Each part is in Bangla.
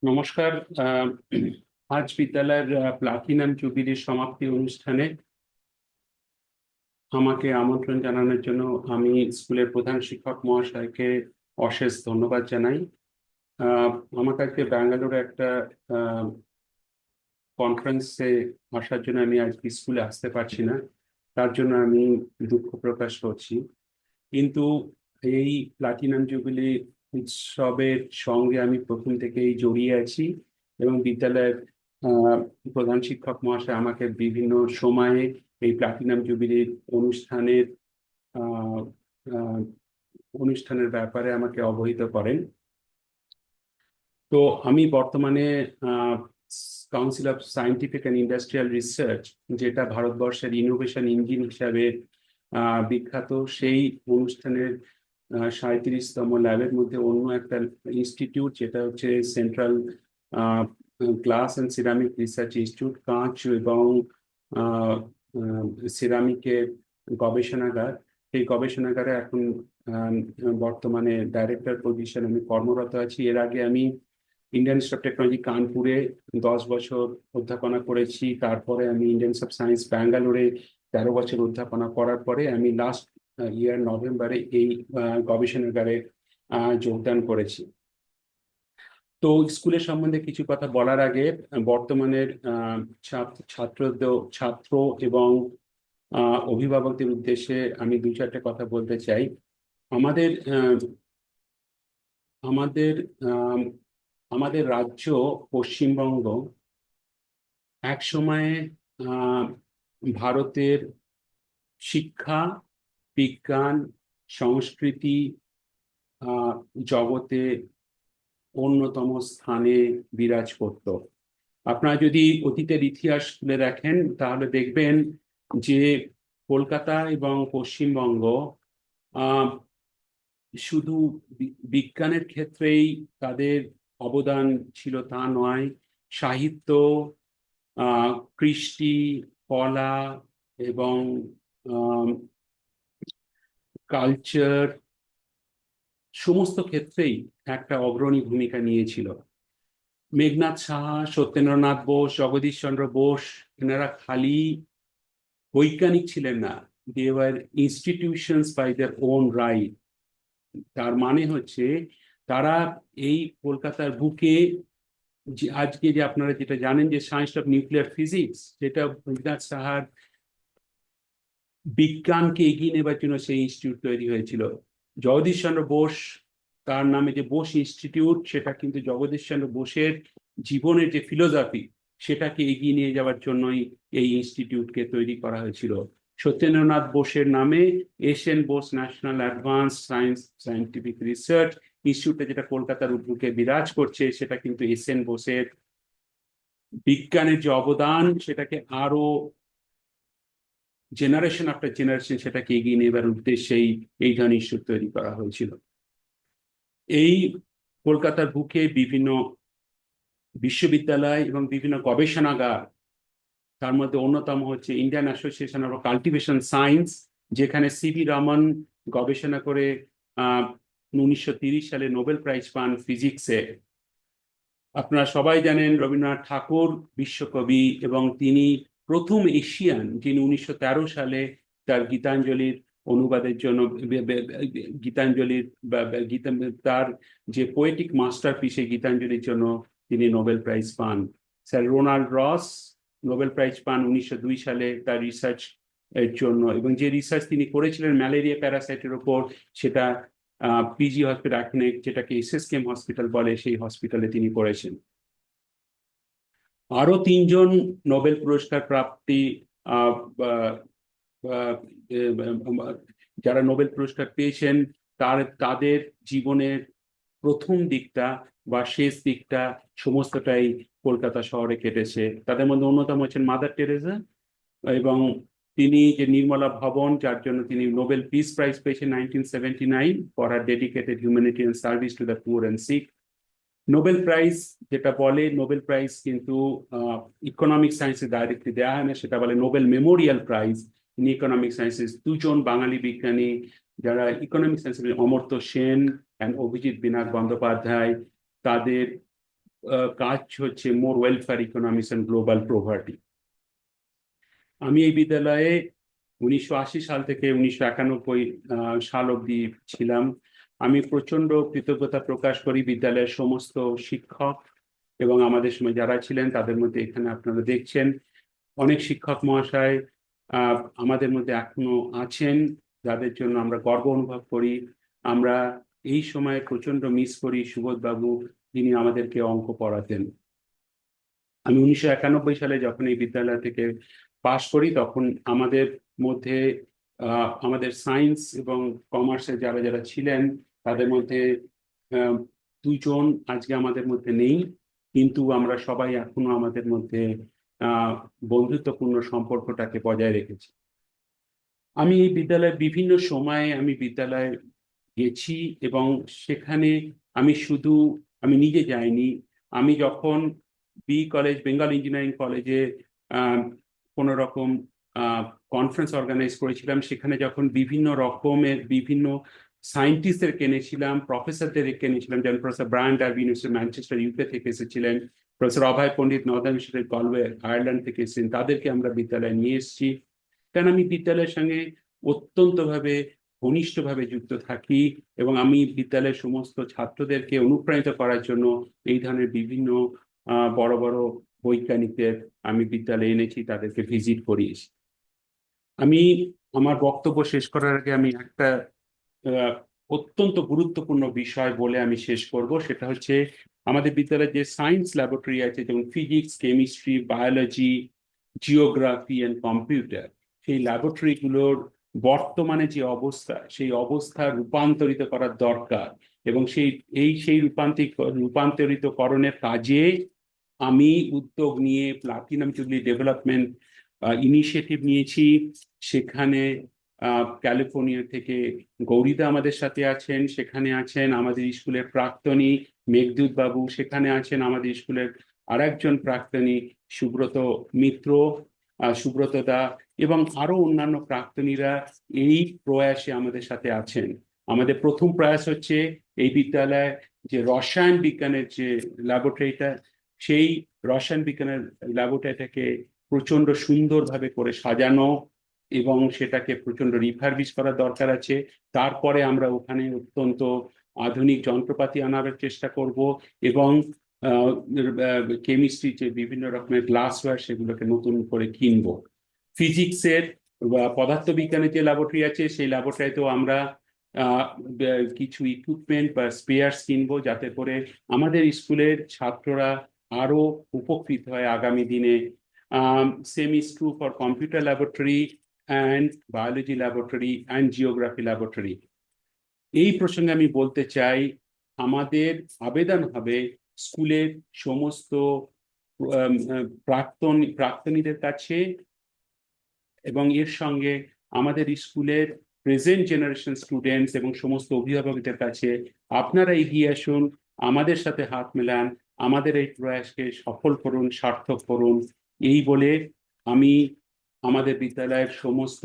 নমস্কার। আহ, আজ বিদ্যালয়ের প্লাটিনাম জুবিলির সমাপ্তি অনুষ্ঠানে আমাকে আমন্ত্রণ জানানোর জন্য আমি স্কুলের প্রধান শিক্ষক মহাশয়কে অশেষ ধন্যবাদ জানাই। আহ, আমার কাছে ব্যাঙ্গালোরে একটা কনফারেন্সে আসার জন্য আমি আজকে স্কুলে আসতে পারছি না, তার জন্য আমি দুঃখ প্রকাশ করছি। কিন্তু এই প্লাটিনাম জুবিলি উৎসবের সঙ্গে আমি প্রথম থেকেই জড়িয়ে আছি এবং বিদ্যালয়ের আহ, প্রধান শিক্ষক মহাশয় আমাকে বিভিন্ন সময়ে এই প্লাটিনাম জুবিলির অনুষ্ঠানের আহ, আহ, অনুষ্ঠানের ব্যাপারে আমাকে অবহিত করেন। তো আমি বর্তমানে council of scientific and industrial research, যেটা ভারতবর্ষের ইনোভেশন ইঞ্জিন হিসাবে বিখ্যাত, সেই অনুষ্ঠানের 37তম ল্যাবের মধ্যে অন্য একটা ইনস্টিটিউট, যেটা হচ্ছে central glass and ceramic research institute, কাঁচ এবং সিরামিকের গবেষণাগার। এই গবেষণাগারে এখন আহ, বর্তমানে ডাইরেক্টর পজিশন আমি কর্মরত আছি। এর আগে আমি ইন্ডিয়ান ইনস্টিটিউট অফ টেকনোলজি কানপুরে 10 বছর অধ্যাপনা করেছি। তারপরে আমি ইন্ডিয়ান ইনস্টিটিউট অফ সায়েন্স ব্যাঙ্গালোরে 13 বছর অধ্যাপনা করার পরে আমি লাস্ট ইয়ার নভেম্বরে এই গবেষণাগারে যোগদান করেছি। তো স্কুলের সম্বন্ধে কিছু কথা বলার আগে বর্তমানের ছাত্র এবং অভিভাবকদের উদ্দেশ্যে আমি দু চারটে কথা বলতে চাই। আমাদের আমাদের আহ, আমাদের রাজ্য পশ্চিমবঙ্গ এক সময়ে আহ, ভারতের শিক্ষা, বিজ্ঞান, সংস্কৃতি আহ, জগতে অন্যতম স্থানে বিরাজ করত। আপনারা যদি অতীতের ইতিহাস তুলে দেখেন তাহলে দেখবেন যে কলকাতা এবং পশ্চিমবঙ্গ আহ, শুধু বিজ্ঞানের ক্ষেত্রেই তাদের অবদান ছিল তা নয়, সাহিত্য, কৃষ্টি, কলা এবং কালচার সমস্ত ক্ষেত্রেই একটা অগ্রণী ভূমিকা নিয়েছিল। মেঘনাদ সাহা, সত্যেন্দ্রনাথ বোস, জগদীশ চন্দ্র বোস, এনারা খালি বৈজ্ঞানিক ছিলেন না, they were institutions by their own right. তার মানে হচ্ছে তারা এই কলকাতার বুকে, যে আজকে যে আপনারা যেটা জানেন যে সায়েন্স অফ নিউক্লিয়ার ফিজিক্স, যেটা মেঘনাদ সাহার বিজ্ঞানকে এগিয়ে নেবার জন্য সেই ইনস্টিটিউট তৈরি হয়েছিল। জগদীশ চন্দ্র বোস, তার নামে যে বোস ইনস্টিটিউট, সেটা কিন্তু জগদীশ চন্দ্র বোসের জীবনের যে ফিলোসফি সেটাকে এগিয়ে নিয়ে যাওয়ার জন্যই এই ইনস্টিটিউটকে তৈরি করা হয়েছিল। সত্যেন্দ্রনাথ বোসের নামে S N Bose national advance scientific research ইনস্টিটিউটটা, যেটা কলকাতার বুকে বিরাজ করছে, সেটা কিন্তু এস এন বোসের বিজ্ঞানের যে অবদান সেটাকে আরো জেনারেশন আফটার জেনারেশন সেটাকে এগিয়ে নেবার উদ্দেশ্যেই এই ধরনের ইনস্টিটিউট তৈরি করা হয়েছিল। এই কলকাতার বুকে বিভিন্ন বিশ্ববিদ্যালয় এবং বিভিন্ন গবেষণাগার, তার মধ্যে অন্যতম হচ্ছে Indian association of cultivation science, যেখানে সিভি রমন গবেষণা করে 1930 সালে নোবেল প্রাইজ পান ফিজিক্সে। আপনারা সবাই জানেন রবীন্দ্রনাথ ঠাকুর বিশ্বকবি, এবং তিনি প্রথম এশিয়ান যিনি 1913 সালে তার গীতাঞ্জলির অনুবাদের জন্য গীতাঞ্জলির তার যে পোয়েটিক মাস্টারপিস এই গীতাঞ্জলির জন্য তিনি নোবেল প্রাইজ পান। স্যার রোনাল্ড রস নোবেল প্রাইজ পান 1902 সালে তার রিসার্চ এর জন্য, এবং যে রিসার্চ তিনি করেছিলেন ম্যালেরিয়া প্যারাসাইটের উপর, সেটা পিজি হসপিটাল, যেটাকে এসএসকেএম হসপিটাল বলে, সেই হসপিটালে তিনি করেছেন। আরো তিনজন নোবেল পুরস্কার প্রাপ্তি আহ, আহ, আহ, যারা নোবেল পুরস্কার পেয়েছেন, তাদের জীবনের প্রথম দিকটা বা শেষ দিকটা সমস্তটাই কলকাতা শহরে কেটেছে। তাদের মধ্যে অন্যতম হচ্ছেন মাদার টেরেসা, এবং তিনি যে নির্মলা ভবন, যার জন্য তিনি নোবেল পিস প্রাইজ পেয়েছেন 1979 for our dedicated humanitarian service to the poor and sick. Nobel prize যেটা বলে, নোবেল প্রাইজ কিন্তু ইকোনমিক সায়েন্সে ডাইরেক্টলি দেওয়া হয় না, সেটা বলে Nobel memorial prize in economic sciences. দুজন বাঙালি বিজ্ঞানী যারা ইকোনমিক সায়েন্সে, অমর্ত্য সেন অ্যান্ড অভিজিৎ বিনায়ক বন্দ্যোপাধ্যায়, তাদের কাজ হচ্ছে more welfare economics and global poverty. আমি এই বিদ্যালয়ে 1980 সাল থেকে 1991 সাল অবধি ছিলাম। আমি প্রচন্ড কৃতজ্ঞতা প্রকাশ করি বিদ্যালয়ের সমস্ত শিক্ষক এবং আমাদের সময় যারা ছিলেন, তাদের মধ্যে এখানে আপনারা দেখছেন অনেক শিক্ষক মহাশয় আমাদের মধ্যে এখনো আছেন, যাদের জন্য আমরা গর্ব অনুভব করি। আমরা এই সময় প্রচন্ড মিস করি সুবোধ বাবু, যিনি আমাদেরকে অঙ্ক পড়াতেন। আমি 1991 সালে যখন এই বিদ্যালয় থেকে পাশ করি, তখন আমাদের মধ্যে আমাদের সায়েন্স এবং কমার্সে যারা যারা ছিলেন, তাদের মধ্যে আহ, দুজন আজকে আমাদের মধ্যে নেই, কিন্তু আমরা সবাই এখনো আমাদের মধ্যে আহ বন্ধুত্বপূর্ণ সম্পর্কটাকে বজায় রেখেছি। আমি এই বিদ্যালয়ে বিভিন্ন সময়ে আমি বিদ্যালয়ে গেছি, এবং সেখানে আমি শুধু আমি নিজে যাইনি। আমি যখন বেঙ্গল ইঞ্জিনিয়ারিং কলেজে কোনো রকম কনফারেন্স অর্গানাইজ করেছিলাম, সেখানে যখন বিভিন্ন রকমের বিভিন্ন সায়েন্টিস্টদের এনেছিলাম, প্রফেসরদের এনেছিলাম, যেমন professor Brian derby university Manchester UK থেকে এসেছিলেন, প্রফেসর অভয় পণ্ডিত নর্দার্ন ইউনিভার্সিটি গলওয়ে আয়ারল্যান্ড থেকে এসেছেন, তাদেরকে আমরা বিদ্যালয়ে নিয়ে এসেছি। কারণ আমি বিদ্যালয়ের সঙ্গে অত্যন্তভাবে ঘনিষ্ঠভাবে যুক্ত থাকি, এবং আমি বিদ্যালয়ের সমস্ত ছাত্রদেরকে অনুপ্রাণিত করার জন্য এই ধরনের বিভিন্ন বড় বড় বৈজ্ঞানিকদের আমি বিদ্যালয়ে এনেছি, তাদেরকে ভিজিট করিয়েছি। আমি আমার বক্তব্য শেষ করার আগে আমি একটা আহ, অত্যন্ত গুরুত্বপূর্ণ বিষয় বলে আমি শেষ করব। সেটা হচ্ছে আমাদের বিদ্যালয়ে যে সায়েন্স ল্যাবরেটরি আছে, যেমন physics, chemistry, biology, geography and computer, সেই ল্যাবরেটরিগুলোর বর্তমানে যে অবস্থা, সেই অবস্থা রূপান্তরিত করার দরকার। এবং সেই রূপান্তরিতকরণের কাজে আমি উদ্যোগ নিয়ে প্লাটিনাম জুবলি ডেভেলপমেন্ট ইনিশিয়েটিভ নিয়েছি। সেখানে ক্যালিফোর্নিয়া থেকে গৌরীদা আমাদের সাথে আছেন, সেখানে আছেন আমাদের স্কুলের প্রাক্তনী মেঘদূত বাবু, সেখানে আছেন আমাদের স্কুলের আরেকজন প্রাক্তনী সুব্রত মিত্র, সুব্রত দা, এবং আরো অন্যান্য প্রাক্তনীরা এই প্রয়াসে আমাদের সাথে আছেন। আমাদের প্রথম প্রয়াস হচ্ছে এই বিদ্যালয়ে যে রসায়ন বিজ্ঞানের যে ল্যাবরেটরিটা, সেই রসায়ন বিজ্ঞানের ল্যাবরেটরিটাকে প্রচন্ড সুন্দরভাবে করে সাজানো এবং সেটাকে প্রচন্ড রিফারবিশ করার দরকার আছে। তারপরে আমরা ওখানে অত্যন্ত আধুনিক যন্ত্রপাতি আনার চেষ্টা করব, এবং কেমিস্ট্রি যে বিভিন্ন রকমের গ্লাসওয়্যার, সেগুলোকে নতুন করে কিনবো। ফিজিক্সের পদার্থবিজ্ঞানের যে ল্যাবরেটরি আছে, সেই ল্যাবরেটরিতেও আমরা কিছু ইকুইপমেন্ট বা স্পেয়ার্স কিনবো, যাতে করে আমাদের স্কুলের ছাত্ররা আরো উপকৃত হয় আগামী দিনে। Same is true for computer laboratory and biology laboratory and geography laboratory. এই প্রসঙ্গে আমি বলতে চাই, আমাদের আবেদন হবে স্কুলের সমস্ত প্রাক্তনীদের কাছে, এবং এর সঙ্গে আমাদের স্কুলের প্রেজেন্ট জেনারেশন স্টুডেন্টস এবং সমস্ত অভিভাবকদের কাছে, আপনারা এগিয়ে আসুন, আমাদের সাথে হাত মেলান, আমাদের এই প্রয়াসকে সফল করুন, সার্থক করুন। এই বলে আমি আমাদের বিদ্যালয়ের সমস্ত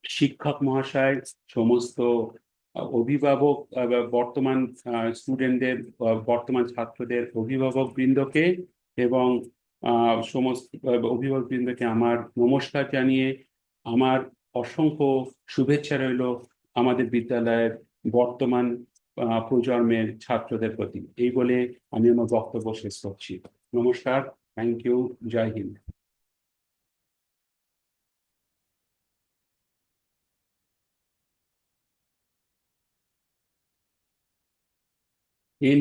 শিক্ষক মহাশয়, সমস্ত অভিভাবক, বর্তমান স্টুডেন্টদের, বর্তমান ছাত্রদের অভিভাবক বৃন্দকে এবং সমস্ত অভিভাবক বৃন্দকে আমার নমস্কার জানিয়ে আমার অসংখ্য শুভেচ্ছা রইল আমাদের বিদ্যালয়ের বর্তমান প্রজন্মের ছাত্রদের প্রতি। এই বলে আমি আমার বক্তব্য শেষ করছি। নমস্কার, থ্যাংক ইউ, জয় হিন্দ।